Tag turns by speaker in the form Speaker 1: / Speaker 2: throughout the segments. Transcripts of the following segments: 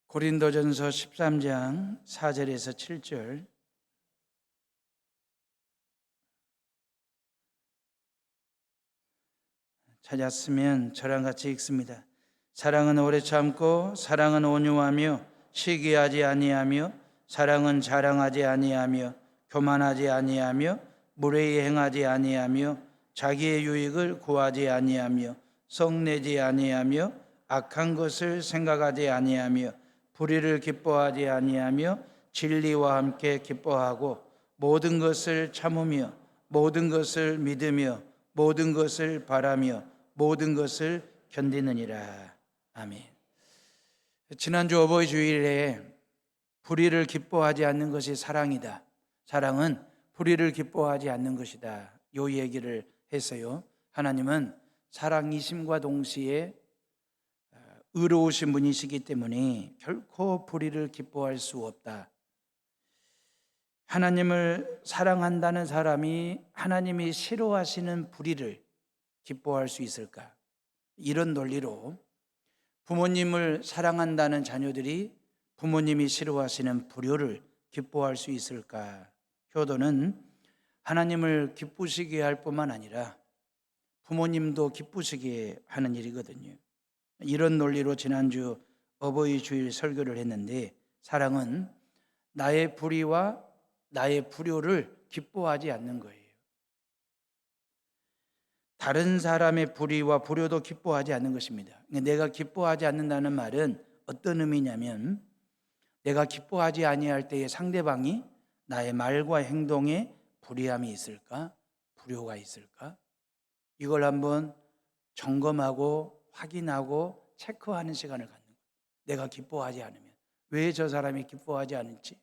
Speaker 1: 고린도전서 13장 4절에서 7절 찾았으면 저랑 같이 읽습니다. 사랑은 오래 참고 사랑은 온유하며 시기하지 아니하며 사랑은 자랑하지 아니하며 교만하지 아니하며 무례히 행하지 아니하며 자기의 유익을 구하지 아니하며 성내지 아니하며 악한 것을 생각하지 아니하며 불의를 기뻐하지 아니하며 진리와 함께 기뻐하고 모든 것을 참으며 모든 것을 믿으며 모든 것을 바라며 모든 것을 견디느니라. 아멘. 지난주 어버이 주일에 불의를 기뻐하지 않는 것이 사랑이다. 사랑은 불의를 기뻐하지 않는 것이다. 요 얘기를 했어요. 하나님은 사랑이심과 동시에 의로우신 분이시기 때문에 결코 불의를 기뻐할 수 없다. 하나님을 사랑한다는 사람이 하나님이 싫어하시는 불의를 기뻐할 수 있을까? 이런 논리로 부모님을 사랑한다는 자녀들이 부모님이 싫어하시는 불효를 기뻐할 수 있을까? 효도는 하나님을 기쁘시게 할 뿐만 아니라 부모님도 기쁘시게 하는 일이거든요. 이런 논리로 지난주 어버이 주일 설교를 했는데, 사랑은 나의 불의와 나의 불효를 기뻐하지 않는 거예요. 다른 사람의 불의와 불효도 기뻐하지 않는 것입니다. 내가 기뻐하지 않는다는 말은 어떤 의미냐면, 내가 기뻐하지 아니할 때에 상대방이 나의 말과 행동에 불의함이 있을까? 불효가 있을까? 이걸 한번 점검하고 확인하고 체크하는 시간을 갖는 거예요. 내가 기뻐하지 않으면 왜 저 사람이 기뻐하지 않을지,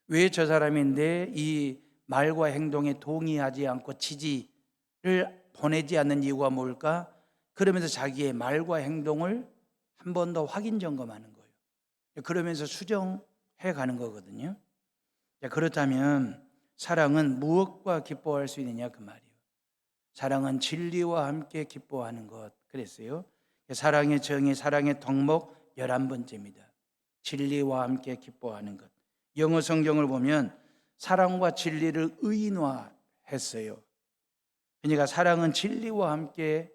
Speaker 1: 왜 저 사람인데 이 말과 행동에 동의하지 않고 지지를 보내지 않는 이유가 뭘까? 그러면서 자기의 말과 행동을 한 번 더 확인 점검하는 거예요. 그러면서 수정해 가는 거거든요. 그렇다면 사랑은 무엇과 기뻐할 수 있느냐 그 말이에요. 사랑은 진리와 함께 기뻐하는 것 그랬어요. 사랑의 정의, 사랑의 덕목 11번째입니다. 진리와 함께 기뻐하는 것. 영어 성경을 보면 사랑과 진리를 의인화했어요. 그러니까 사랑은 진리와 함께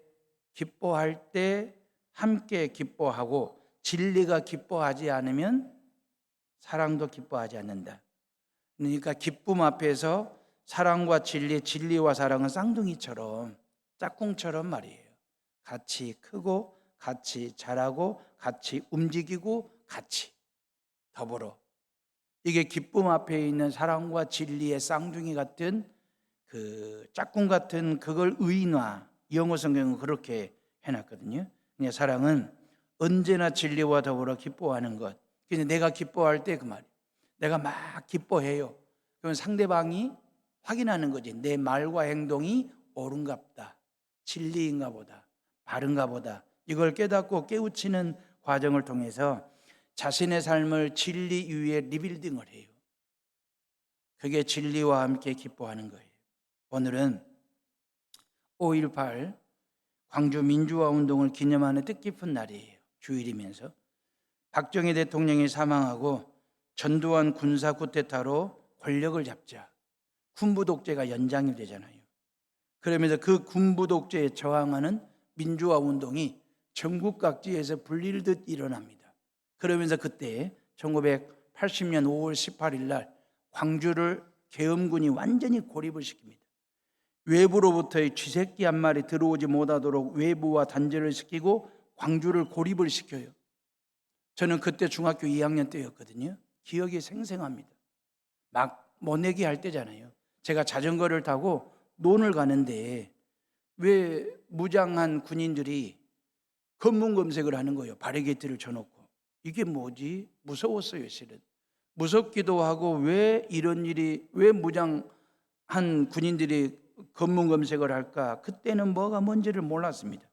Speaker 1: 기뻐할 때 함께 기뻐하고, 진리가 기뻐하지 않으면 사랑도 기뻐하지 않는다. 그러니까 기쁨 앞에서 사랑과 진리, 진리와 사랑은 쌍둥이처럼, 짝꿍처럼 말이에요. 같이 크고 같이 자라고 같이 움직이고 같이 더불어. 이게 기쁨 앞에 있는 사랑과 진리의 쌍둥이 같은 그 짝꿍 같은 그걸 의인화, 영어 성경은 그렇게 해놨거든요. 그러니까 사랑은 언제나 진리와 더불어 기뻐하는 것. 그래서 내가 기뻐할 때 그 말이에요. 내가 막 기뻐해요. 그러면 상대방이 확인하는 거지. 내 말과 행동이 옳은가 보다, 진리인가 보다, 바른가 보다. 이걸 깨닫고 깨우치는 과정을 통해서 자신의 삶을 진리 위에 리빌딩을 해요. 그게 진리와 함께 기뻐하는 거예요. 오늘은 5.18 광주 민주화 운동을 기념하는 뜻깊은 날이에요. 주일이면서 박정희 대통령이 사망하고 전두환 군사 쿠데타로 권력을 잡자 군부 독재가 연장이 되잖아요. 그러면서 그 군부 독재에 저항하는 민주화 운동이 전국 각지에서 불릴듯 일어납니다. 그러면서 그때 1980년 5월 18일 날 광주를 계엄군이 완전히 고립을 시킵니다. 외부로부터의 쥐새끼 한 마리 들어오지 못하도록 외부와 단절을 시키고 광주를 고립을 시켜요. 저는 그때 중학교 2학년 때였거든요. 기억이 생생합니다. 막 모내기 할 때잖아요. 제가 자전거를 타고 논을 가는데 왜 무장한 군인들이 검문 검색을 하는 거예요. 바리게이트를 쳐놓고. 이게 뭐지? 무서웠어요, 실은. 무섭기도 하고, 왜 이런 일이, 왜 무장한 군인들이 검문 검색을 할까? 그때는 뭐가 뭔지를 몰랐습니다.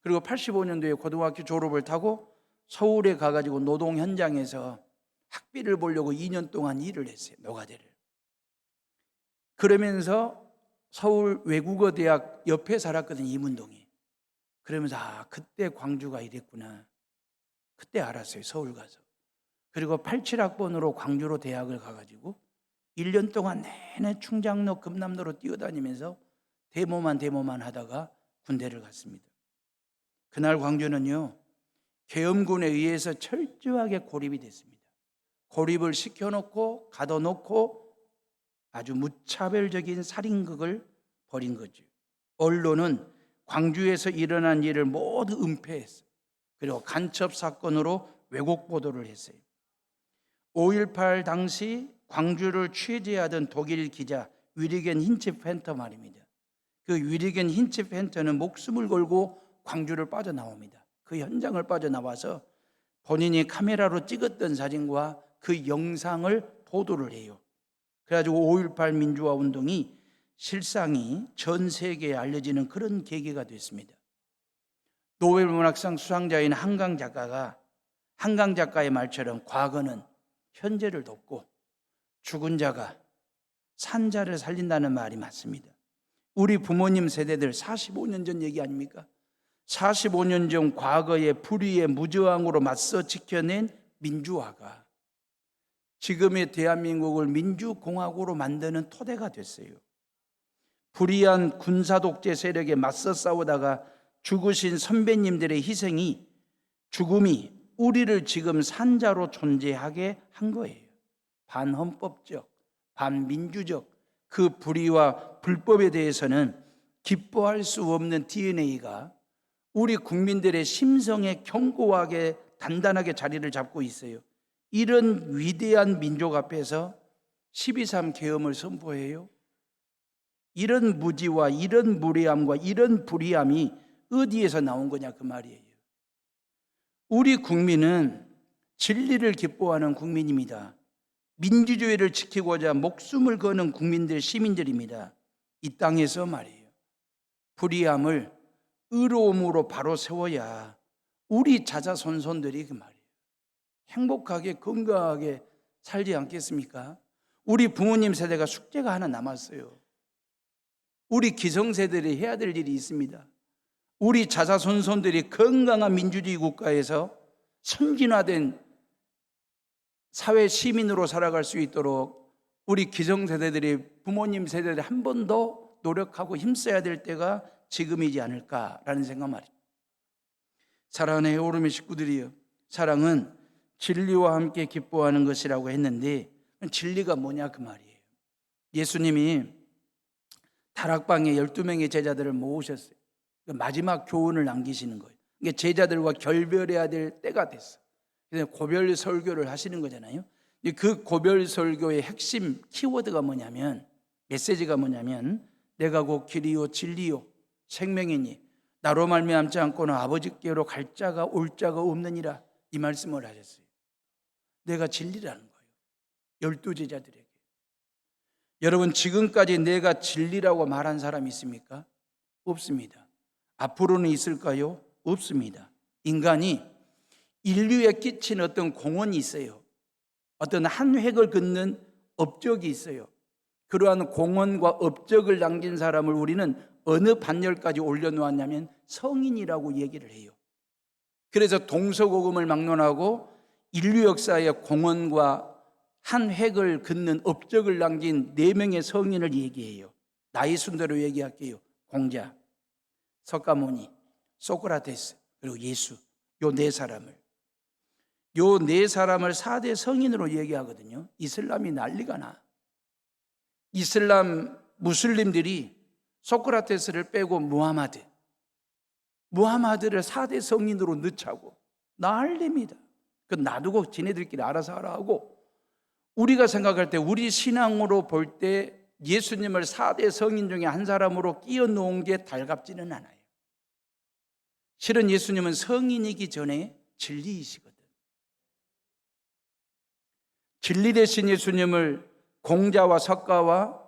Speaker 1: 그리고 85년도에 고등학교 졸업을 타고 서울에 가가지고 노동 현장에서 학비를 보려고 2년 동안 일을 했어요. 노가대를. 그러면서 서울 외국어대학 옆에 살았거든요. 이문동에. 그러면서 그때 광주가 이랬구나. 그때 알았어요. 서울 가서. 그리고 87학번으로 광주로 대학을 가가지고 1년 동안 내내 충장로 금남로로 뛰어다니면서 데모만 하다가 군대를 갔습니다. 그날 광주는요, 계엄군에 의해서 철저하게 고립이 됐습니다. 고립을 시켜놓고 가둬놓고 아주 무차별적인 살인극을 벌인 거죠. 언론은 광주에서 일어난 일을 모두 은폐했어요. 그리고 간첩 사건으로 왜곡 보도를 했어요. 5.18 당시 광주를 취재하던 독일 기자 위리겐 힌츠펜터 말입니다. 그 위리겐 힌츠펜터는 목숨을 걸고 광주를 빠져나옵니다. 그 현장을 빠져나와서 본인이 카메라로 찍었던 사진과 그 영상을 보도를 해요. 그래가지고 5.18 민주화 운동이 실상이 전 세계에 알려지는 그런 계기가 됐습니다. 노벨 문학상 수상자인 한강 작가의 말처럼 과거는 현재를 돕고 죽은 자가 산 자를 살린다는 말이 맞습니다. 우리 부모님 세대들 45년 전 얘기 아닙니까? 45년 전 과거의 불의의 무저항으로 맞서 지켜낸 민주화가 지금의 대한민국을 민주공화국으로 만드는 토대가 됐어요. 불의한 군사독재 세력에 맞서 싸우다가 죽으신 선배님들의 죽음이 우리를 지금 산자로 존재하게 한 거예요. 반헌법적, 반민주적 그 불의와 불법에 대해서는 기뻐할 수 없는 DNA가 우리 국민들의 심성에 견고하게 단단하게 자리를 잡고 있어요. 이런 위대한 민족 앞에서 12.3 계엄을 선포해요. 이런 무지와 이런 무례함과 이런 불의함이 어디에서 나온 거냐 그 말이에요. 우리 국민은 진리를 기뻐하는 국민입니다. 민주주의를 지키고자 목숨을 거는 국민들, 시민들입니다. 이 땅에서 말이에요. 불의함을 의로움으로 바로 세워야 우리 자자손손들이 그 말이에요. 행복하게 건강하게 살지 않겠습니까? 우리 부모님 세대가 숙제가 하나 남았어요. 우리 기성세대들이 해야 될 일이 있습니다. 우리 자자손손들이 건강한 민주주의 국가에서 선진화된 사회 시민으로 살아갈 수 있도록 우리 기성세대들이 부모님 세대들이 한 번 더 노력하고 힘써야 될 때가 지금이지 않을까라는 생각 말이에요. 사랑하는 해오름의 식구들이요, 사랑은 진리와 함께 기뻐하는 것이라고 했는데 진리가 뭐냐 그 말이에요. 예수님이 다락방에 12명의 제자들을 모으셨어요. 마지막 교훈을 남기시는 거예요. 제자들과 결별해야 될 때가 됐어. 그래서 고별 설교를 하시는 거잖아요. 그 고별 설교의 핵심 키워드가 뭐냐면, 메시지가 뭐냐면, 내가 곧 길이요 진리요 생명이니 나로 말미암지 않고는 아버지께로 갈 자가 올 자가 없느니라, 이 말씀을 하셨어요. 내가 진리라는 거예요. 12제자들에게. 여러분, 지금까지 내가 진리라고 말한 사람이 있습니까? 없습니다. 앞으로는 있을까요? 없습니다. 인간이 인류에 끼친 어떤 공헌이 있어요. 어떤 한 획을 긋는 업적이 있어요. 그러한 공헌과 업적을 남긴 사람을 우리는 어느 반열까지 올려놓았냐면 성인이라고 얘기를 해요. 그래서 동서고금을 막론하고 인류 역사의 공헌과 한 획을 긋는 업적을 남긴 4명의 성인을 얘기해요. 나이 순대로 얘기할게요. 공자, 석가모니, 소크라테스, 그리고 예수. 요 4사람을. 요 4사람을 4대 성인으로 얘기하거든요. 이슬람이 난리가 나. 무슬림들이 소크라테스를 빼고 무하마드를 4대 성인으로 넣자고 난립니다. 그 놔두고 지네들끼리 알아서 하라 하고, 우리가 생각할 때 우리 신앙으로 볼 때 예수님을 4대 성인 중에 한 사람으로 끼워 놓은 게 달갑지는 않아요. 실은 예수님은 성인이기 전에 진리이시거든. 진리 대신 예수님을 공자와 석가와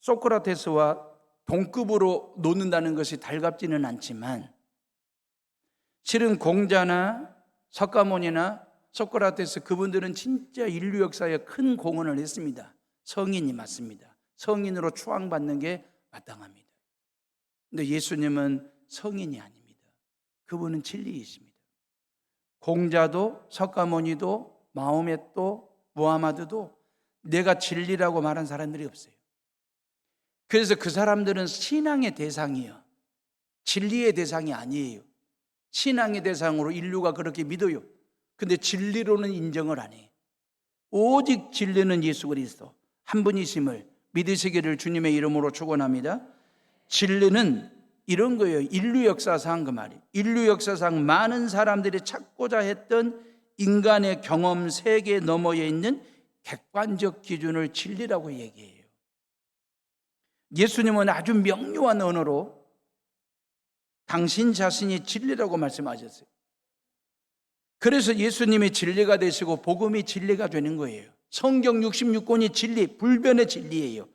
Speaker 1: 소크라테스와 동급으로 놓는다는 것이 달갑지는 않지만, 실은 공자나 석가모니나 소크라테스, 그분들은 진짜 인류 역사에 큰 공헌을 했습니다. 성인이 맞습니다. 성인으로 추앙받는 게 마땅합니다. 근데 예수님은 성인이 아닙니다. 그분은 진리이십니다. 공자도 석가모니도 마호멧도 무하마드도 내가 진리라고 말한 사람들이 없어요. 그래서 그 사람들은 신앙의 대상이에요. 진리의 대상이 아니에요. 신앙의 대상으로 인류가 그렇게 믿어요. 근데 진리로는 인정을 안 해요. 오직 진리는 예수 그리스도 한 분이심을 믿으시기를 주님의 이름으로 축원합니다. 진리는 이런 거예요. 인류 역사상 그 말이에요. 인류 역사상 많은 사람들이 찾고자 했던 인간의 경험 세계 너머에 있는 객관적 기준을 진리라고 얘기해요. 예수님은 아주 명료한 언어로 당신 자신이 진리라고 말씀하셨어요. 그래서 예수님이 진리가 되시고 복음이 진리가 되는 거예요. 성경 66권이 진리, 불변의 진리예요.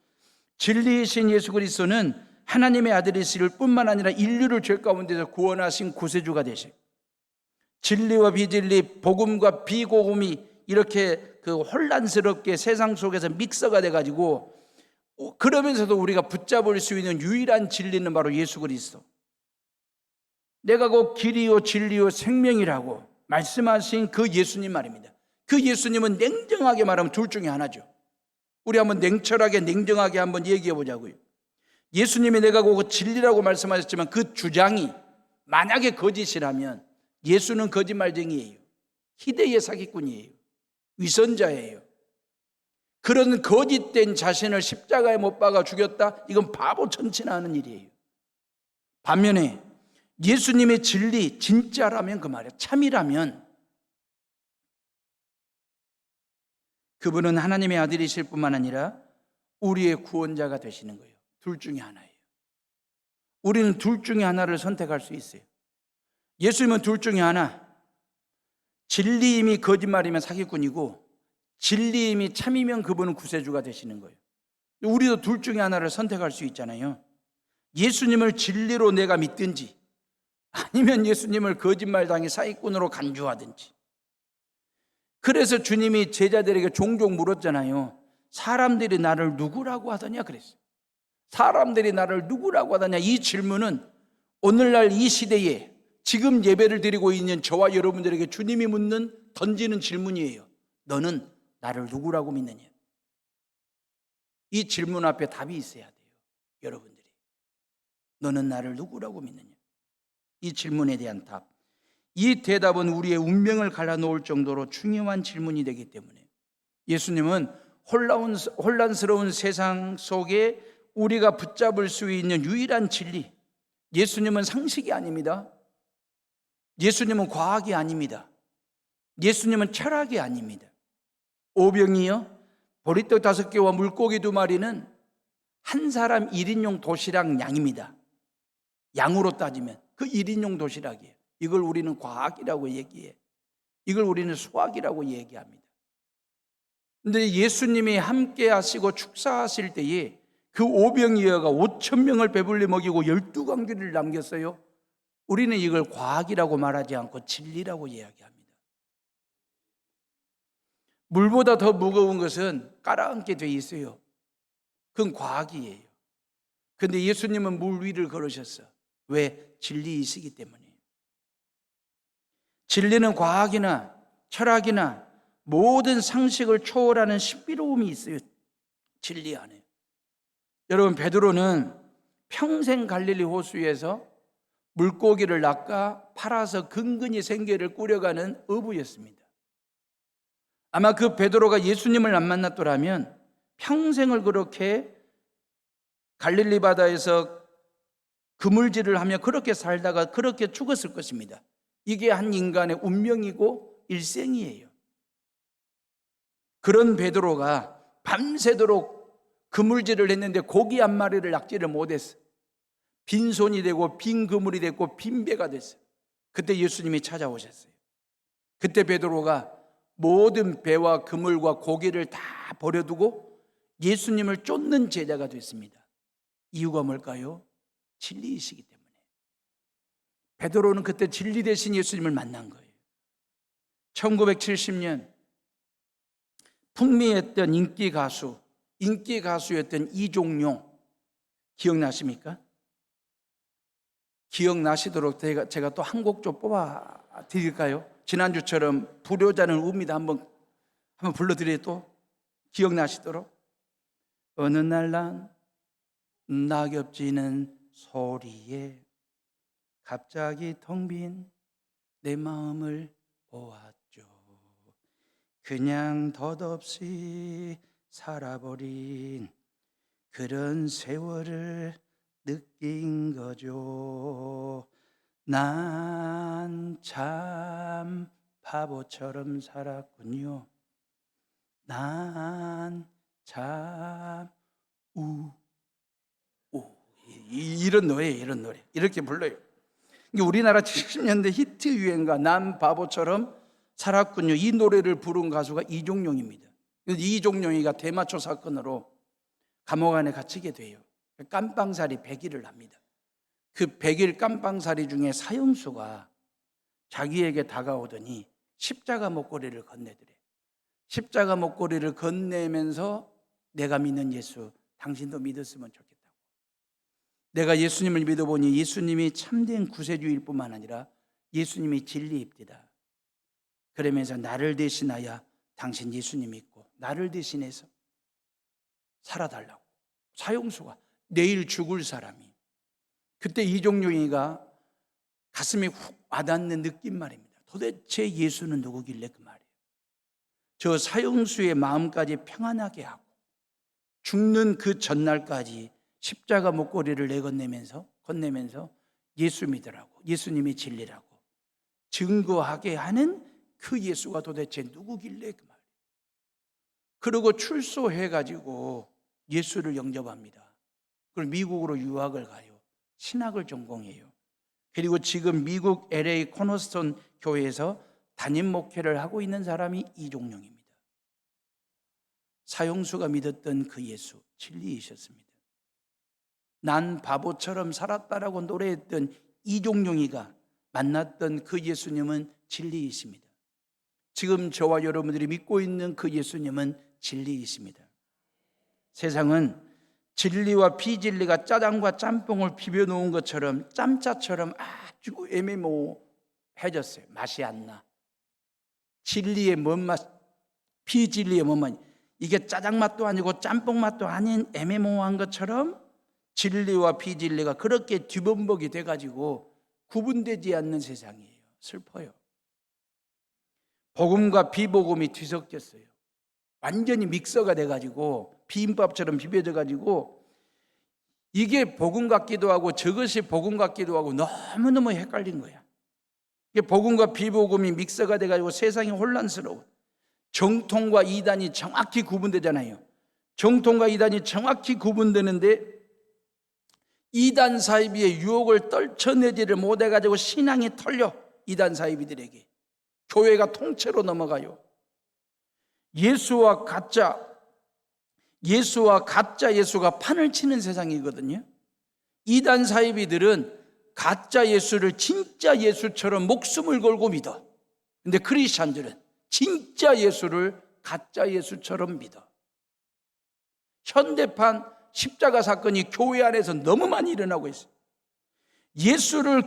Speaker 1: 진리이신 예수 그리스도는 하나님의 아들이실 뿐만 아니라 인류를 죄 가운데서 구원하신 구세주가 되셔요. 진리와 비진리, 복음과 비복음이 이렇게 그 혼란스럽게 세상 속에서 믹서가 돼가지고 그러면서도 우리가 붙잡을 수 있는 유일한 진리는 바로 예수 그리스도. 내가 곧 길이요 진리요 생명이라고 말씀하신 그 예수님 말입니다. 그 예수님은 냉정하게 말하면 둘 중에 하나죠. 우리 한번 냉철하게 냉정하게 한번 얘기해 보자고요. 예수님이 내가 곧 진리라고 말씀하셨지만 그 주장이 만약에 거짓이라면 예수는 거짓말쟁이에요. 희대의 사기꾼이에요. 위선자예요. 그런 거짓된 자신을 십자가에 못 박아 죽였다? 이건 바보 천치나 하는 일이에요. 반면에 예수님의 진리, 진짜라면 그 말이에요. 참이라면 그분은 하나님의 아들이실 뿐만 아니라 우리의 구원자가 되시는 거예요. 둘 중에 하나예요. 우리는 둘 중에 하나를 선택할 수 있어요. 예수님은 둘 중에 하나, 진리임이 거짓말이면 사기꾼이고 진리임이 참이면 그분은 구세주가 되시는 거예요. 우리도 둘 중에 하나를 선택할 수 있잖아요. 예수님을 진리로 내가 믿든지 아니면 예수님을 거짓말당해 사기꾼으로 간주하든지. 그래서 주님이 제자들에게 종종 물었잖아요. 사람들이 나를 누구라고 하더냐 그랬어요. 사람들이 나를 누구라고 하더냐. 이 질문은 오늘날 이 시대에 지금 예배를 드리고 있는 저와 여러분들에게 주님이 던지는 질문이에요. 너는 나를 누구라고 믿느냐? 이 질문 앞에 답이 있어야 돼요. 여러분들이. 너는 나를 누구라고 믿느냐? 이 질문에 대한 답. 이 대답은 우리의 운명을 갈라놓을 정도로 중요한 질문이 되기 때문에 예수님은 혼란스러운 세상 속에 우리가 붙잡을 수 있는 유일한 진리. 예수님은 상식이 아닙니다. 예수님은 과학이 아닙니다. 예수님은 철학이 아닙니다. 오병이요, 보리떡 5개와 물고기 2마리는 한 사람 1인용 도시락 양입니다. 양으로 따지면 그 1인용 도시락이에요. 이걸 우리는 과학이라고 얘기해. 이걸 우리는 수학이라고 얘기합니다. 그런데 예수님이 함께 하시고 축사하실 때에 그 오병이어가 5,000명을 배불리 먹이고 12광주리를 남겼어요. 우리는 이걸 과학이라고 말하지 않고 진리라고 이야기합니다. 물보다 더 무거운 것은 깔아앉게 돼 있어요. 그건 과학이에요. 그런데 예수님은 물 위를 걸으셨어. 왜? 진리이시기 때문에. 진리는 과학이나 철학이나 모든 상식을 초월하는 신비로움이 있어요. 진리 안에. 여러분, 베드로는 평생 갈릴리 호수에서 물고기를 낚아 팔아서 근근히 생계를 꾸려가는 어부였습니다. 아마 그 베드로가 예수님을 안 만났더라면 평생을 그렇게 갈릴리 바다에서 그물질을 하며 그렇게 살다가 그렇게 죽었을 것입니다. 이게 한 인간의 운명이고 일생이에요. 그런 베드로가 밤새도록 그물질을 했는데 고기 한 마리를 낚지를 못했어요. 빈손이 되고 빈 그물이 됐고 빈 배가 됐어요. 그때 예수님이 찾아오셨어요. 그때 베드로가 모든 배와 그물과 고기를 다 버려두고 예수님을 쫓는 제자가 됐습니다. 이유가 뭘까요? 진리이시기 때문에. 베드로는 그때 진리 대신 예수님을 만난 거예요. 1970년 풍미했던 인기 가수였던 이종용 기억나십니까? 기억나시도록 제가 또 한 곡 좀 뽑아 드릴까요? 지난주처럼 불효자는 웁니다 한번 한번 불러드려요. 또 기억나시도록. 어느 날 난 낙엽지는 소리에 갑자기 텅 빈 내 마음을 보았죠. 그냥 덧없이 살아버린 그런 세월을 느낀 거죠. 난 참 바보처럼 살았군요. 난 참 이런 노래예요. 이런 노래 이렇게 불러요. 우리나라 70년대 히트 유행가 난 바보처럼 살았군요. 이 노래를 부른 가수가 이종용입니다. 이종용이가 대마초 사건으로 감옥 안에 갇히게 돼요. 깜빵살이 100일을 합니다. 그 100일 깜빵살이 중에 사형수가 자기에게 다가오더니 십자가 목걸이를 건네드려요. 십자가 목걸이를 건네면서 내가 믿는 예수, 당신도 믿었으면 좋겠다고. 내가 예수님을 믿어보니 예수님이 참된 구세주일 뿐만 아니라 예수님이 진리입니다. 그러면서 나를 대신하여 당신 예수님 믿고 나를 대신해서 살아달라고. 사형수가 내일 죽을 사람이. 그때 이종용이가 가슴이 훅 와닿는 느낌 말입니다. 도대체 예수는 누구길래 그 말이에요. 저 사형수의 마음까지 평안하게 하고 죽는 그 전날까지 십자가 목걸이를 건네면서 예수 믿으라고, 예수님이 진리라고 증거하게 하는 그 예수가 도대체 누구길래 그 말이에요. 그리고 출소해가지고 예수를 영접합니다. 그리고 미국으로 유학을 가요. 신학을 전공해요. 그리고 지금 미국 LA 코너스톤 교회에서 담임 목회를 하고 있는 사람이 이종용입니다. 사형수가 믿었던 그 예수, 진리이셨습니다. 난 바보처럼 살았다라고 노래했던 이종용이가 만났던 그 예수님은 진리이십니다. 지금 저와 여러분들이 믿고 있는 그 예수님은 진리이십니다. 세상은 진리와 비진리가 짜장과 짬뽕을 비벼 놓은 것처럼 짬짜처럼 아주 애매모호해졌어요. 맛이 안 나. 진리의 뭔 맛, 비진리의 뭔 맛. 이게 짜장 맛도 아니고 짬뽕 맛도 아닌 애매모호한 것처럼 진리와 비진리가 그렇게 뒤범벅이 돼가지고 구분되지 않는 세상이에요. 슬퍼요. 복음과 비복음이 뒤섞였어요. 완전히 믹서가 돼가지고 비빔밥처럼 비벼져가지고 이게 복음 같기도 하고 저것이 복음 같기도 하고 너무너무 헷갈린 거야. 이게 복음과 비복음이 믹서가 돼가지고 세상이 혼란스러워. 정통과 이단이 정확히 구분되잖아요. 정통과 이단이 정확히 구분되는데 이단 사이비의 유혹을 떨쳐내지를 못해가지고 신앙이 털려. 이단 사이비들에게 교회가 통째로 넘어가요. 예수와 가짜 예수가 판을 치는 세상이거든요. 이단 사이비들은 가짜 예수를 진짜 예수처럼 목숨을 걸고 믿어. 근데 크리스찬들은 진짜 예수를 가짜 예수처럼 믿어. 현대판 십자가 사건이 교회 안에서 너무 많이 일어나고 있어요.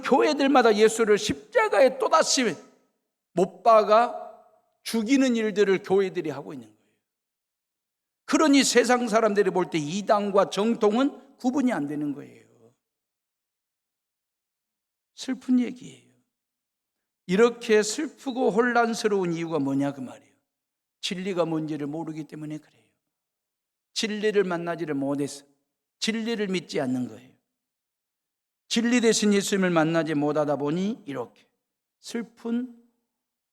Speaker 1: 교회들마다 예수를 십자가에 또다시 못 박아 죽이는 일들을 교회들이 하고 있는 거예요. 그러니 세상 사람들이 볼 때 이단과 정통은 구분이 안 되는 거예요. 슬픈 얘기예요. 이렇게 슬프고 혼란스러운 이유가 뭐냐 그 말이에요. 진리가 뭔지를 모르기 때문에 그래요. 진리를 만나지를 못해서 진리를 믿지 않는 거예요. 진리 대신 예수님을 만나지 못하다 보니 이렇게 슬픈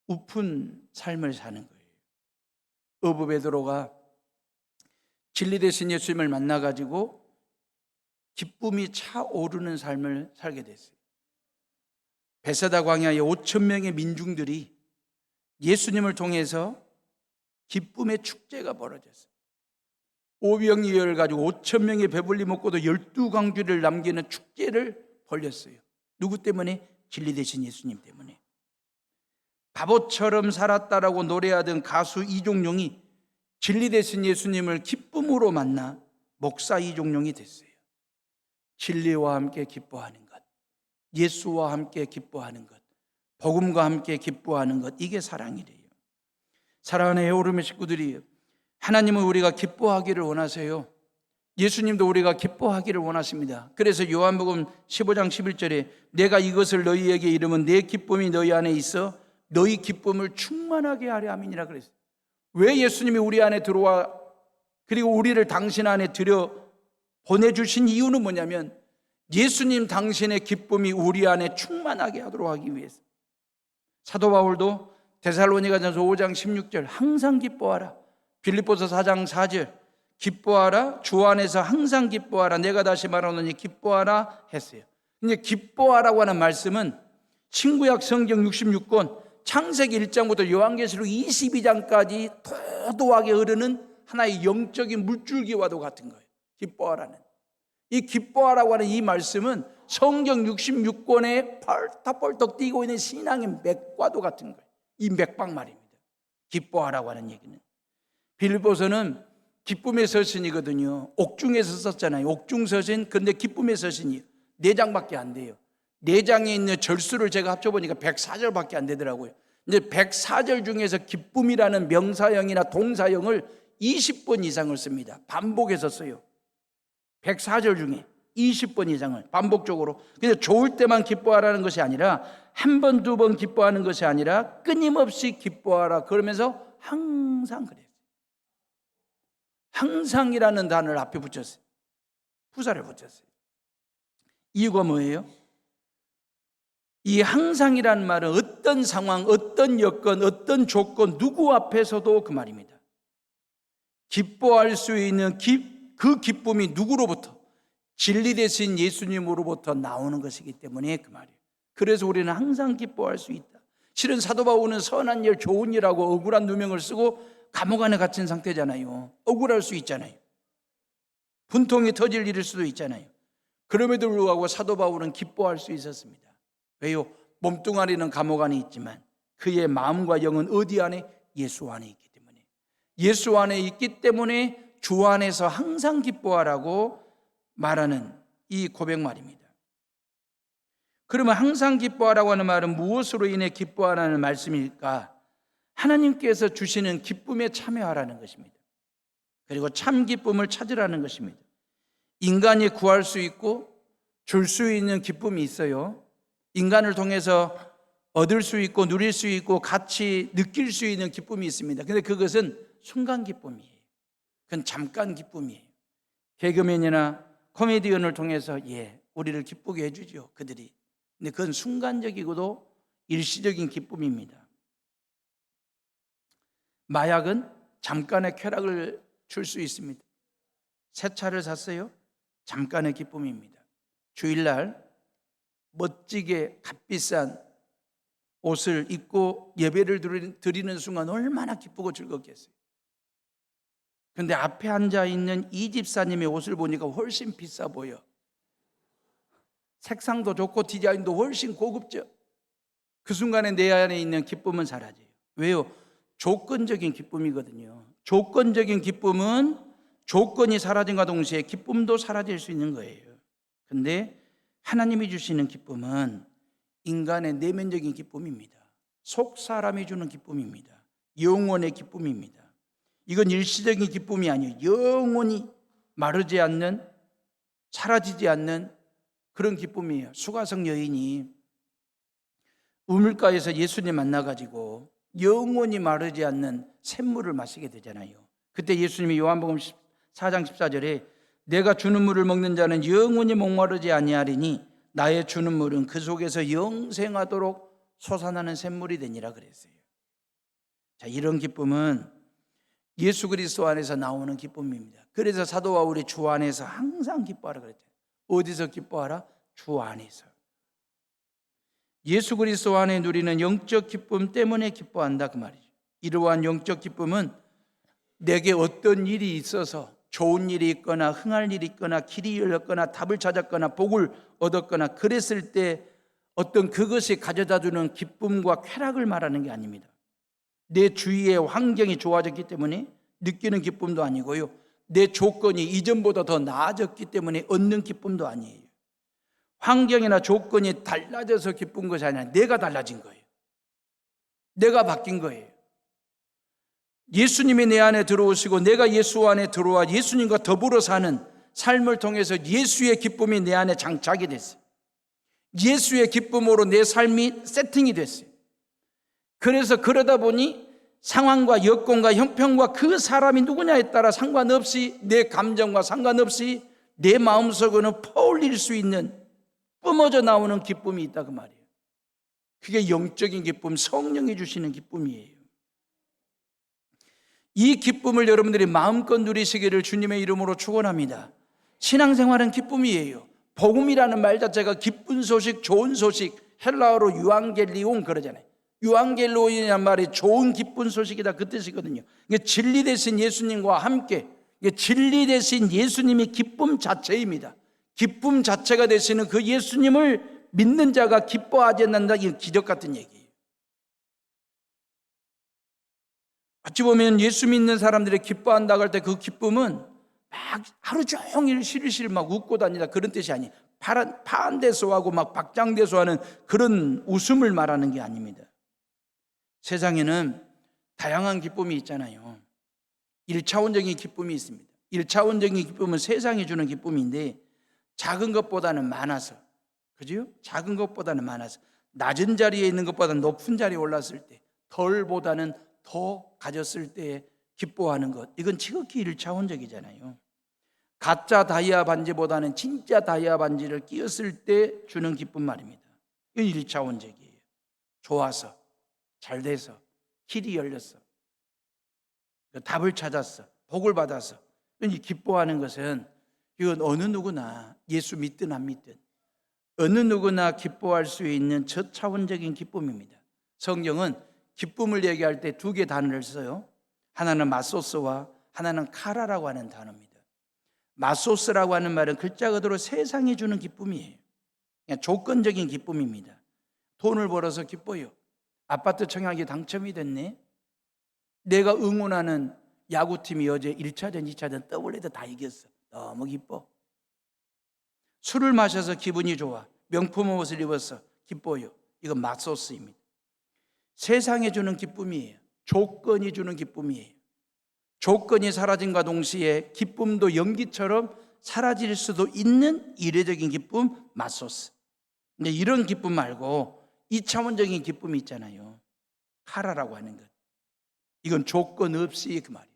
Speaker 1: 우픈 삶을 사는 거예요. 어부 베드로가 진리 대신 예수님을 만나가지고 기쁨이 차오르는 삶을 살게 됐어요. 베세다 광야에 5천 명의 민중들이 예수님을 통해서 기쁨의 축제가 벌어졌어요. 오병이어를 가지고 5천 명의 배불리 먹고도 12광주를 남기는 축제를 벌렸어요. 누구 때문에? 진리 되신 예수님 때문에. 바보처럼 살았다라고 노래하던 가수 이종용이 진리 되신 예수님을 기쁨으로 만나 목사 이종용이 됐어요. 진리와 함께 기뻐하는 것, 예수와 함께 기뻐하는 것, 복음과 함께 기뻐하는 것, 이게 사랑이래요. 사랑하는 에오름의 식구들이, 하나님은 우리가 기뻐하기를 원하세요. 예수님도 우리가 기뻐하기를 원하십니다. 그래서 요한복음 15장 11절에 내가 이것을 너희에게 이르면 내 기쁨이 너희 안에 있어 너희 기쁨을 충만하게 하려 함이니라 그랬어요. 왜 예수님이 우리 안에 들어와 그리고 우리를 당신 안에 들여 보내주신 이유는 뭐냐면 예수님 당신의 기쁨이 우리 안에 충만하게 하도록 하기 위해서. 사도 바울도 데살로니가전서 5장 16절 항상 기뻐하라, 빌립보서 4장 4절 기뻐하라, 주 안에서 항상 기뻐하라, 내가 다시 말하노니 기뻐하라 했어요. 근데 기뻐하라고 하는 말씀은 신구약 성경 66권 창세기 1장부터 요한계시록 22장까지 도도하게 흐르는 하나의 영적인 물줄기와도 같은 거예요. 기뻐하라는. 이 기뻐하라고 하는 이 말씀은 성경 66권에 펄떡펄떡 뛰고 있는 신앙의 맥과도 같은 거예요. 이 맥박말입니다. 기뻐하라고 하는 얘기는. 빌립보서는 기쁨의 서신이거든요. 옥중에서 썼잖아요. 옥중 서신. 근데 기쁨의 서신이에요. 4장밖에 안 돼요. 4장에 있는 절수를 제가 합쳐보니까 104절밖에 안 되더라고요. 근데 104절 중에서 기쁨이라는 명사형이나 동사형을 20번 이상을 씁니다. 반복해서 써요. 104절 중에 20번 이상을 반복적으로. 그래서 좋을 때만 기뻐하라는 것이 아니라 한 번, 두 번 기뻐하는 것이 아니라 끊임없이 기뻐하라. 그러면서 항상 그래요. 항상이라는 단어를 앞에 붙였어요. 부사를 붙였어요. 이유가 뭐예요? 이 항상이라는 말은 어떤 상황, 어떤 여건, 어떤 조건, 누구 앞에서도 그 말입니다. 기뻐할 수 있는 그 기쁨이 누구로부터? 진리 대신 예수님으로부터 나오는 것이기 때문에 그 말이에요. 그래서 우리는 항상 기뻐할 수 있다. 실은 사도 바울은 선한 일, 좋은 일하고 억울한 누명을 쓰고 감옥 안에 갇힌 상태잖아요. 억울할 수 있잖아요. 분통이 터질 일일 수도 있잖아요. 그럼에도 불구하고 사도 바울은 기뻐할 수 있었습니다. 왜요? 몸뚱아리는 감옥 안에 있지만 그의 마음과 영은 어디 안에? 예수 안에 있기 때문에. 예수 안에 있기 때문에 주 안에서 항상 기뻐하라고 말하는 이 고백 말입니다. 그러면 항상 기뻐하라고 하는 말은 무엇으로 인해 기뻐하라는 말씀일까? 하나님께서 주시는 기쁨에 참여하라는 것입니다. 그리고 참 기쁨을 찾으라는 것입니다. 인간이 구할 수 있고 줄 수 있는 기쁨이 있어요. 인간을 통해서 얻을 수 있고 누릴 수 있고 같이 느낄 수 있는 기쁨이 있습니다. 그런데 그것은 순간 기쁨이에요. 그건 잠깐 기쁨이에요. 개그맨이나 코미디언을 통해서 우리를 기쁘게 해주죠, 그들이. 근데 그건 순간적이고도 일시적인 기쁨입니다. 마약은 잠깐의 쾌락을 줄 수 있습니다. 새 차를 샀어요? 잠깐의 기쁨입니다. 주일날 멋지게 값비싼 옷을 입고 예배를 드리는 순간 얼마나 기쁘고 즐겁겠어요. 그런데 앞에 앉아있는 이 집사님의 옷을 보니까 훨씬 비싸 보여. 색상도 좋고 디자인도 훨씬 고급져. 그 순간에 내 안에 있는 기쁨은 사라져요. 왜요? 조건적인 기쁨이거든요. 조건적인 기쁨은 조건이 사라짐과 동시에 기쁨도 사라질 수 있는 거예요. 근데 하나님이 주시는 기쁨은 인간의 내면적인 기쁨입니다. 속 사람이 주는 기쁨입니다. 영원의 기쁨입니다. 이건 일시적인 기쁨이 아니에요. 영원히 마르지 않는, 사라지지 않는 그런 기쁨이에요. 수가성 여인이 우물가에서 예수님 만나가지고 영원히 마르지 않는 샘물을 마시게 되잖아요. 그때 예수님이 요한복음 4장 14절에 내가 주는 물을 먹는 자는 영원히 목마르지 아니하리니 나의 주는 물은 그 속에서 영생하도록 솟아나는 샘물이 되니라 그랬어요. 자, 이런 기쁨은 예수 그리스도 안에서 나오는 기쁨입니다. 그래서 사도 바울이 주 안에서 항상 기뻐하라 그랬죠. 어디서 기뻐하라? 주 안에서. 예수 그리스도 안에 누리는 영적 기쁨 때문에 기뻐한다 그 말이죠. 이러한 영적 기쁨은 내게 어떤 일이 있어서 좋은 일이 있거나 흥할 일이 있거나 길이 열렸거나 답을 찾았거나 복을 얻었거나 그랬을 때 어떤 그것이 가져다주는 기쁨과 쾌락을 말하는 게 아닙니다. 내 주위의 환경이 좋아졌기 때문에 느끼는 기쁨도 아니고요. 내 조건이 이전보다 더 나아졌기 때문에 얻는 기쁨도 아니에요. 환경이나 조건이 달라져서 기쁜 것이 아니라 내가 달라진 거예요. 내가 바뀐 거예요. 예수님이 내 안에 들어오시고 내가 예수 안에 들어와 예수님과 더불어 사는 삶을 통해서 예수의 기쁨이 내 안에 장착이 됐어요. 예수의 기쁨으로 내 삶이 세팅이 됐어요. 그래서 그러다 보니 상황과 여건과 형편과 그 사람이 누구냐에 따라 상관없이, 내 감정과 상관없이 내 마음속에는 퍼올릴 수 있는, 뿜어져 나오는 기쁨이 있다 그 말이에요. 그게 영적인 기쁨, 성령이 주시는 기쁨이에요. 이 기쁨을 여러분들이 마음껏 누리시기를 주님의 이름으로 축원합니다. 신앙생활은 기쁨이에요. 복음이라는 말 자체가 기쁜 소식, 좋은 소식, 헬라어로 유앙겔리온 그러잖아요. 유앙겔리온이라는 말이 좋은 기쁜 소식이다 그 뜻이거든요. 진리 되신 예수님과 함께, 진리 되신 예수님이 기쁨 자체입니다. 기쁨 자체가 되시는 그 예수님을 믿는 자가 기뻐하지 않는다, 이 기적 같은 얘기예요. 어찌 보면 예수 믿는 사람들이 기뻐한다고 할 때 그 기쁨은 막 하루 종일 실실 막 웃고 다니다 그런 뜻이 아니에요. 파한대소하고 막 박장대소하는 그런 웃음을 말하는 게 아닙니다. 세상에는 다양한 기쁨이 있잖아요. 1차원적인 기쁨이 있습니다. 1차원적인 기쁨은 세상이 주는 기쁨인데 작은 것보다는 많아서, 그죠? 작은 것보다는 많아서 낮은 자리에 있는 것보다 높은 자리에 올랐을 때, 덜보다는 더 가졌을 때 기뻐하는 것, 이건 지극히 1차원적이잖아요. 가짜 다이아 반지보다는 진짜 다이아 반지를 끼었을 때 주는 기쁨 말입니다. 이건 1차원적이에요. 좋아서, 잘 돼서, 길이 열렸어, 답을 찾았어, 복을 받았어. 이 기뻐하는 것은, 이건 어느 누구나 예수 믿든 안 믿든 어느 누구나 기뻐할 수 있는 저차원적인 기쁨입니다. 성경은 기쁨을 얘기할 때 두 개 단어를 써요. 하나는 마소스와 하나는 카라라고 하는 단어입니다. 마소스라고 하는 말은 글자 그대로 세상이 주는 기쁨이에요. 그냥 조건적인 기쁨입니다. 돈을 벌어서 기뻐요. 아파트 청약이 당첨이 됐네. 내가 응원하는 야구팀이 어제 1차전, 2차전 더블헤더 다 이겼어. 너무 기뻐. 술을 마셔서 기분이 좋아. 명품 옷을 입어서 기뻐요. 이건 마소스입니다. 세상이 주는 기쁨이에요. 조건이 주는 기쁨이에요. 조건이 사라짐과 동시에 기쁨도 연기처럼 사라질 수도 있는 이례적인 기쁨, 마소스. 근데 이런 기쁨 말고 2차원적인 기쁨이 있잖아요. 카라라고 하는 것. 이건 조건 없이 그 말이에요.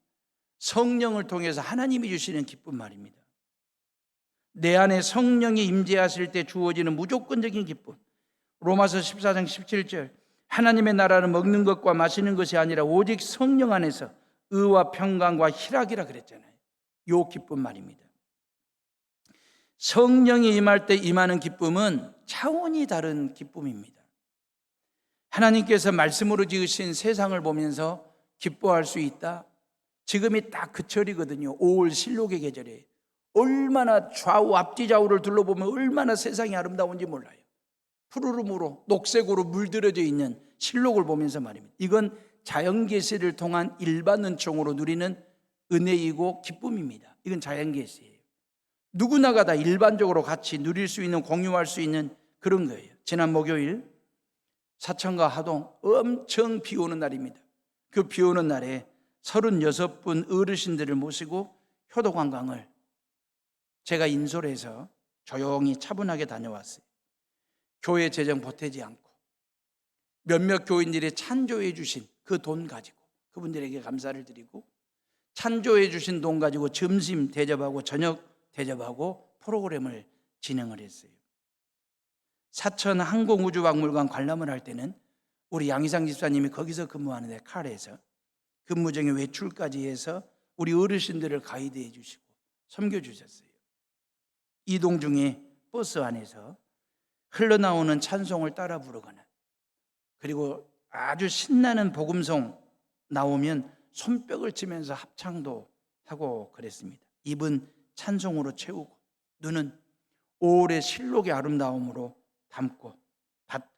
Speaker 1: 성령을 통해서 하나님이 주시는 기쁨 말입니다. 내 안에 성령이 임재하실 때 주어지는 무조건적인 기쁨. 로마서 14장 17절, 하나님의 나라는 먹는 것과 마시는 것이 아니라 오직 성령 안에서 의와 평강과 희락이라 그랬잖아요. 요 기쁨 말입니다. 성령이 임할 때 임하는 기쁨은 차원이 다른 기쁨입니다. 하나님께서 말씀으로 지으신 세상을 보면서 기뻐할 수 있다. 지금이 딱 그 철이거든요. 5월 실록의 계절에 얼마나 좌우 앞뒤 좌우를 둘러보면 얼마나 세상이 아름다운지 몰라요. 푸르름으로 녹색으로 물들어져 있는 실록을 보면서 말입니다. 이건 자연계시를 통한 일반 은총으로 누리는 은혜이고 기쁨입니다. 이건 자연계시예요. 누구나가 다 일반적으로 같이 누릴 수 있는, 공유할 수 있는 그런 거예요. 지난 목요일 사천과 하동 엄청 비 오는 날입니다. 그 비 오는 날에 36분 어르신들을 모시고 효도관광을 제가 인솔해서 조용히 차분하게 다녀왔어요. 교회 재정 보태지 않고 몇몇 교인들이 찬조해 주신 그 돈 가지고 그분들에게 감사를 드리고, 찬조해 주신 돈 가지고 점심 대접하고 저녁 대접하고 프로그램을 진행을 했어요. 사천 항공우주박물관 관람을 할 때는 우리 양희상 집사님이 거기서 근무하는데 칼에서 근무 중에 외출까지 해서 우리 어르신들을 가이드해 주시고 섬겨주셨어요. 이동 중에 버스 안에서 흘러나오는 찬송을 따라 부르거나, 그리고 아주 신나는 복음송 나오면 손뼉을 치면서 합창도 하고 그랬습니다. 입은 찬송으로 채우고 눈은 5월의 실록의 아름다움으로 담고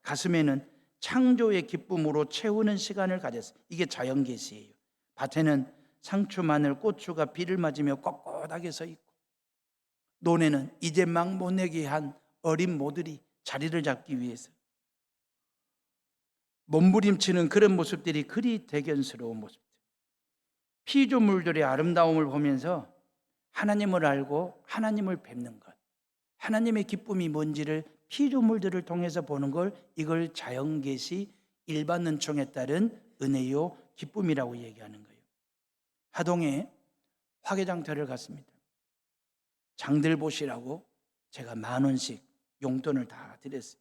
Speaker 1: 가슴에는 창조의 기쁨으로 채우는 시간을 가졌어요. 이게 자연계시예요. 밭에는 상추, 마늘, 고추가 비를 맞으며 꼿꼿하게 서 있고, 논에는 이제 막 모내기 한 어린 모들이 자리를 잡기 위해서 몸부림치는 그런 모습들이 그리 대견스러운 모습들. 피조물들의 아름다움을 보면서 하나님을 알고 하나님을 뵙는 것, 하나님의 기쁨이 뭔지를 피조물들을 통해서 보는 걸, 이걸 자연계시 일반 은총에 따른 은혜요 기쁨이라고 얘기하는 거예요. 하동에 화개장터를 갔습니다. 장들보시라고 제가 10,000원씩 용돈을 다 드렸어요.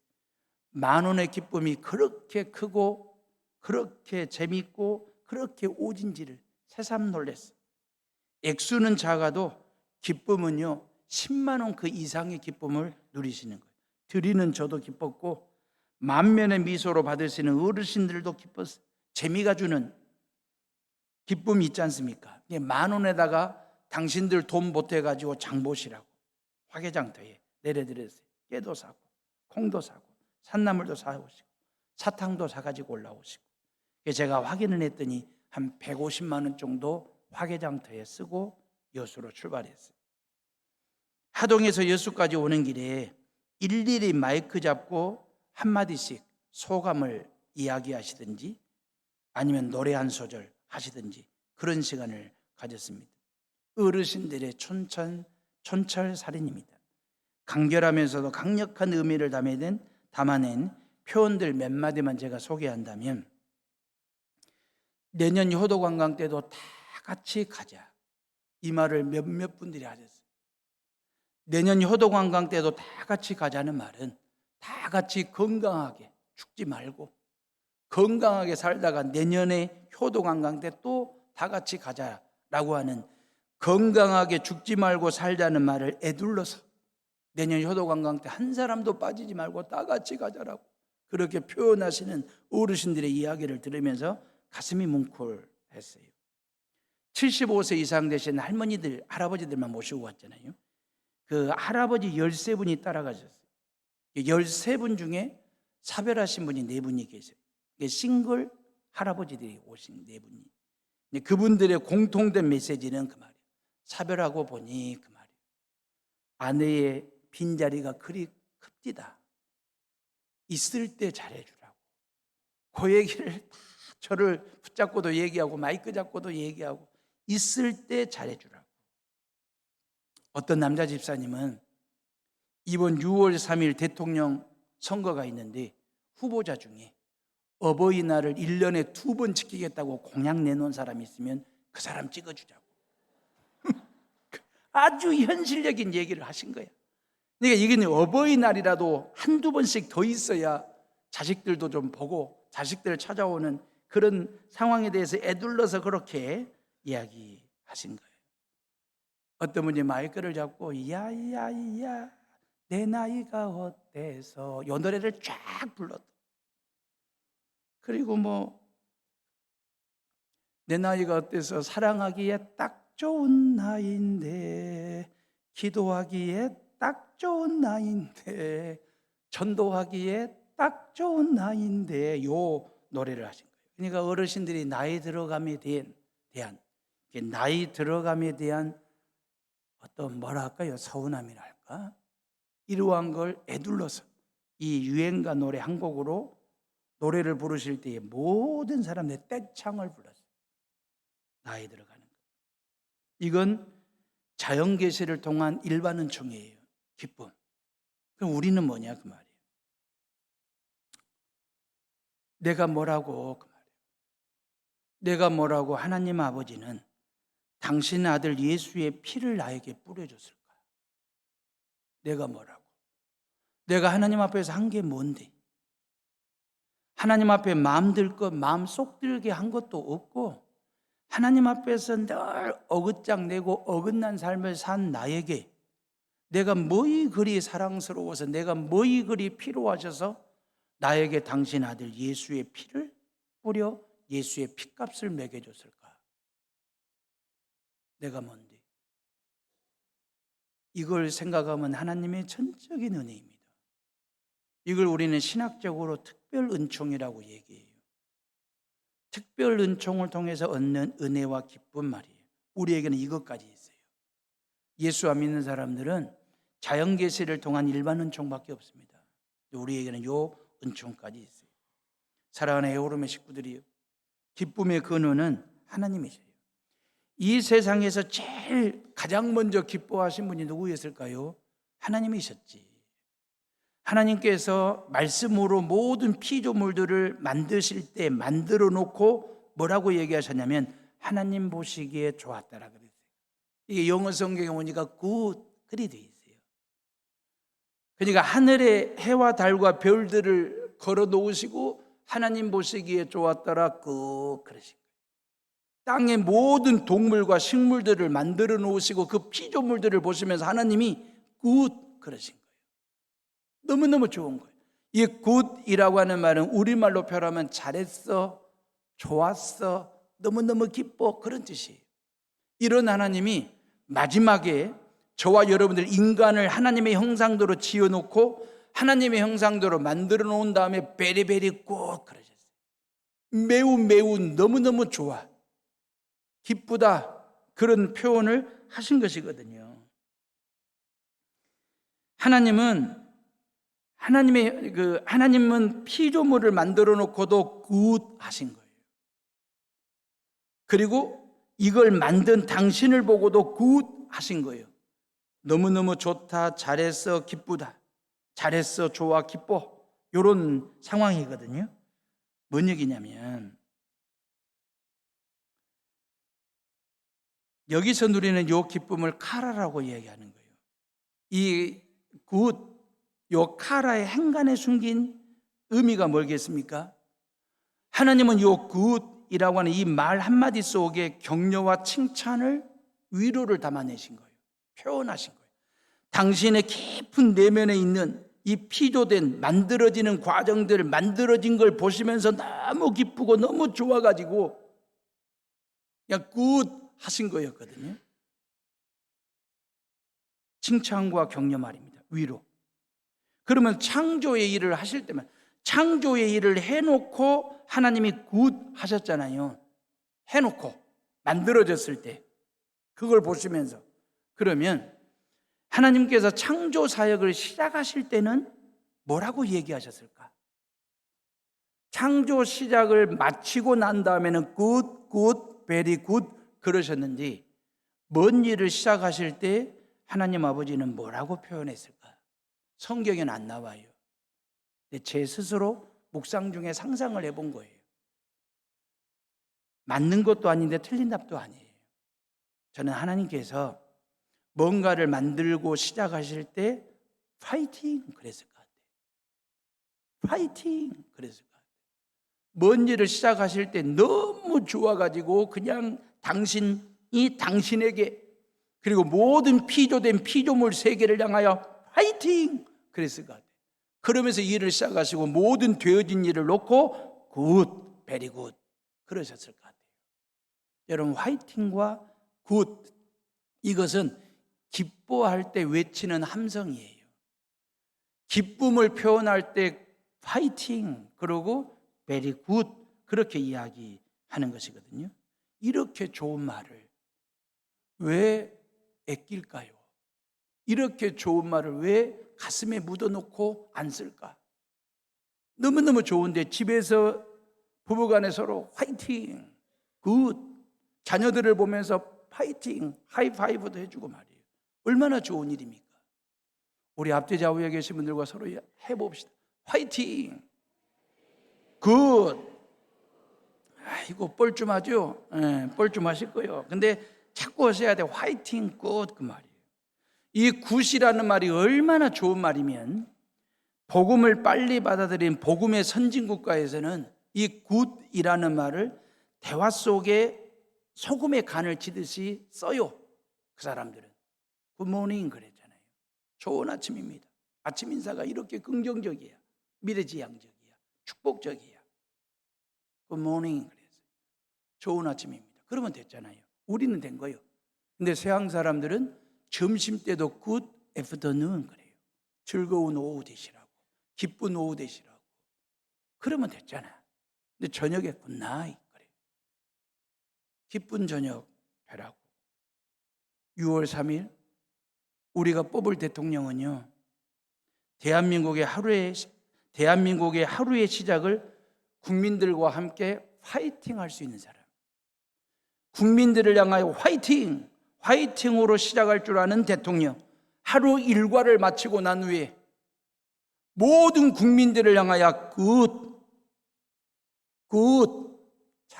Speaker 1: 10,000원의 기쁨이 그렇게 크고 그렇게 재밌고 그렇게 오진지를 새삼 놀랐어요. 액수는 작아도 기쁨은요 10만 원 그 이상의 기쁨을 누리시는 거예요. 드리는 저도 기뻤고 만면의 미소로 받으시는 어르신들도 기뻤어요. 재미가 주는 기쁨이 있지 않습니까? 10,000원에다가 당신들 돈 보태가지고 장 보시라고 화개장터에 내려드렸어요. 깨도 사고 콩도 사고 산나물도 사오시고 사탕도 사가지고 올라오시고, 제가 확인을 했더니 한 150만 원 정도 화개장터에 쓰고 여수로 출발했어요. 하동에서 여수까지 오는 길에 일일이 마이크 잡고 한마디씩 소감을 이야기하시든지 아니면 노래 한 소절 하시든지 그런 시간을 가졌습니다. 어르신들의 촌철살인입니다. 간결하면서도 강력한 의미를 담아낸 표현들 몇 마디만 제가 소개한다면, 내년 효도관광 때도 다 같이 가자, 이 말을 몇몇 분들이 하셨어요. 내년 효도관광 때도 다 같이 가자는 말은 다 같이 건강하게 죽지 말고 건강하게 살다가 내년에 효도관광 때 또 다 같이 가자라고 하는, 건강하게 죽지 말고 살자는 말을 에둘러서 내년 효도관광 때 한 사람도 빠지지 말고 다 같이 가자라고 그렇게 표현하시는 어르신들의 이야기를 들으면서 가슴이 뭉클했어요. 75세 이상 되신 할머니들, 할아버지들만 모시고 왔잖아요. 그 할아버지 13분이 따라가셨어요. 13분 중에 사별하신 분이 4분이 계세요. 싱글 할아버지들이 오신 4분이. 그분들의 공통된 메시지는 그 말이에요. 사별하고 보니 그 말이에요. 아내의 빈자리가 그리 큽디다. 있을 때 잘해주라고. 그 얘기를 다 저를 붙잡고도 얘기하고 마이크 잡고도 얘기하고, 있을 때 잘해주라고. 어떤 남자 집사님은 이번 6월 3일 대통령 선거가 있는데 후보자 중에 어버이날을 1년에 2번 지키겠다고 공약 내놓은 사람이 있으면 그 사람 찍어주자고. 아주 현실적인 얘기를 하신 거예요. 그러니까 이게 어버이날이라도 한두 번씩 더 있어야 자식들도 좀 보고 자식들 찾아오는 그런 상황에 대해서 애둘러서 그렇게 이야기하신 거예요. 어떤 분이 마이크를 잡고 야야야 내 나이가 어때서 이 노래를 쫙 불렀다. 그리고 내 나이가 어때서 사랑하기에 딱 좋은 나이인데, 기도하기에 딱 좋은 나이인데, 전도하기에 딱 좋은 나이인데, 요 노래를 하신 거예요. 그러니까 어르신들이 나이 들어감에 대한 나이 들어감에 대한 어떤 뭐랄까요, 서운함이랄까, 이러한 걸 애둘러서 이 유행가 노래 한 곡으로 노래를 부르실 때에 모든 사람들의 떼창을 불렀어요. 나이 들어가는 것. 이건 자연계시를 통한 일반 은총이에요. 기쁨. 그럼 우리는 뭐냐 그 말이에요. 내가 뭐라고 그 말이에요. 내가 뭐라고 하나님 아버지는 당신의 아들 예수의 피를 나에게 뿌려줬을까? 내가 뭐라고? 내가 하나님 앞에서 한 게 뭔데? 하나님 앞에 마음 들 것, 마음 쏙 들게 한 것도 없고, 하나님 앞에서 늘 어긋장 내고 어긋난 삶을 산 나에게 내가 뭐이 그리 사랑스러워서, 내가 뭐이 그리 필요하셔서 나에게 당신 아들 예수의 피를 뿌려 예수의 피값을 매겨줬을까? 내가 뭔데? 이걸 생각하면 하나님의 전적인 은혜입니다. 이걸 우리는 신학적으로 특별 은총이라고 얘기해요. 특별 은총을 통해서 얻는 은혜와 기쁨 말이에요. 우리에게는 이것까지 있어요. 예수 안 믿는 사람들은 자연계시를 통한 일반 은총밖에 없습니다. 우리에게는 요 은총까지 있어요. 사랑하는 에오름의 식구들이요, 기쁨의 근원은 하나님이세요. 이 세상에서 제일 가장 먼저 기뻐하신 분이 누구였을까요? 하나님이셨지. 하나님께서 말씀으로 모든 피조물들을 만드실 때 만들어 놓고 뭐라고 얘기하셨냐면 하나님 보시기에 좋았다라 그랬어요. 이게 영어 성경에 보니까 good 그리 돼 있어요. 그러니까 하늘의 해와 달과 별들을 걸어 놓으시고 하나님 보시기에 좋았더라 그러신 거예요. 땅의 모든 동물과 식물들을 만들어 놓으시고 그 피조물들을 보시면서 하나님이 good 그러신 거예요. 너무너무 좋은 거예요. 이 good이라고 하는 말은 우리말로 표현하면 잘했어, 좋았어, 너무너무 기뻐 그런 뜻이에요. 이런 하나님이 마지막에 저와 여러분들 인간을 하나님의 형상대로 지어놓고 하나님의 형상대로 만들어 놓은 다음에 베리베리 꼭 그러셨어요. 매우 매우 너무너무 좋아, 기쁘다 그런 표현을 하신 것이거든요. 하나님은 피조물을 만들어 놓고도 굿 하신 거예요. 그리고 이걸 만든 당신을 보고도 굿 하신 거예요. 너무너무 좋다, 잘했어, 기쁘다, 잘했어, 좋아, 기뻐 이런 상황이거든요. 뭔 얘기냐면 여기서 누리는 이 기쁨을 카라라고 얘기하는 거예요. 이 굿, 요 카라의 행간에 숨긴 의미가 뭐겠습니까? 하나님은 요 굿이라고 하는 이 말 한마디 속에 격려와 칭찬을, 위로를 담아내신 거예요. 표현하신 거예요. 당신의 깊은 내면에 있는 이 피조된 만들어지는 과정들, 만들어진 걸 보시면서 너무 기쁘고 너무 좋아가지고 그냥 굿 하신 거였거든요. 칭찬과 격려 말입니다. 위로. 그러면 창조의 일을 하실 때만, 창조의 일을 해놓고 하나님이 굿 하셨잖아요. 해놓고 만들어졌을 때 그걸 보시면서, 그러면 하나님께서 창조 사역을 시작하실 때는 뭐라고 얘기하셨을까? 창조 시작을 마치고 난 다음에는 굿, 굿, 베리 굿 그러셨는지, 뭔 일을 시작하실 때 하나님 아버지는 뭐라고 표현했을까? 성경에는 안 나와요. 근데 제 스스로 묵상 중에 상상을 해본 거예요. 맞는 것도 아닌데 틀린 답도 아니에요. 저는 하나님께서 뭔가를 만들고 시작하실 때 파이팅 그랬을 것 같아요. 파이팅 그랬을 것 같아요. 뭔 일을 시작하실 때 너무 좋아가지고 그냥 당신이 당신에게, 그리고 모든 피조된 피조물 세계를 향하여 파이팅 그랬을 것 같아요. 그러면서 일을 시작하시고 모든 되어진 일을 놓고 굿, 베리 굿 그러셨을 것 같아요. 여러분, 화이팅과 굿, 이것은 기뻐할 때 외치는 함성이에요. 기쁨을 표현할 때 파이팅, 그리고 베리 굿 그렇게 이야기하는 것이거든요. 이렇게 좋은 말을 왜 아낄까요? 이렇게 좋은 말을 왜 가슴에 묻어놓고 안 쓸까? 너무너무 좋은데 집에서 부부간에 서로 화이팅, 굿, 자녀들을 보면서 파이팅, 하이파이브도 해주고 말이에요. 얼마나 좋은 일입니까? 우리 앞뒤 좌우에 계신 분들과 서로 해봅시다. 화이팅, 굿. 이거 뻘쭘하죠? 뻘쭘하실 거예요. 근데 자꾸 하셔야 돼. 화이팅, 굿 그 말이에요. 이 굿이라는 말이 얼마나 좋은 말이면, 복음을 빨리 받아들인 복음의 선진국가에서는 이 굿이라는 말을 대화 속에 소금의 간을 치듯이 써요. 그 사람들은 굿모닝 그랬잖아요. 좋은 아침입니다. 아침 인사가 이렇게 긍정적이야, 미래지향적이야, 축복적이야. 굿모닝 그랬어요. 좋은 아침입니다. 그러면 됐잖아요. 우리는 된 거예요. 근데 서양 사람들은 점심 때도 굿 애프터눈 그래요. 즐거운 오후 되시라고, 기쁜 오후 되시라고. 그러면 됐잖아. 근데 저녁에 굿나잇 그래요. 기쁜 저녁 되라고. 6월 3일 우리가 뽑을 대통령은요, 대한민국의 하루의 시작을 국민들과 함께 파이팅 할 수 있는 사람, 국민들을 향하여 화이팅! 화이팅으로 시작할 줄 아는 대통령. 하루 일과를 마치고 난 후에 모든 국민들을 향하여 굿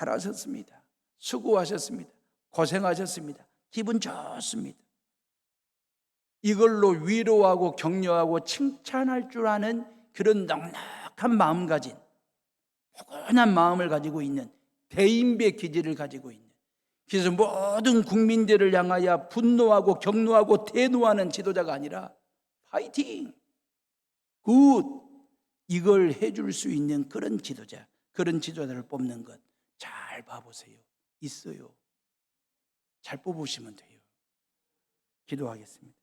Speaker 1: 잘하셨습니다. 수고하셨습니다. 고생하셨습니다. 기분 좋습니다. 이걸로 위로하고 격려하고 칭찬할 줄 아는 그런 넉넉한 마음가짐, 포근한 마음을 가지고 있는 대인배 기질을 가지고 있는, 그래서 모든 국민들을 향하여 분노하고 격노하고 대노하는 지도자가 아니라 파이팅! 굿! 이걸 해줄 수 있는 그런 지도자, 그런 지도자를 뽑는 것 잘 봐보세요. 있어요. 잘 뽑으시면 돼요. 기도하겠습니다.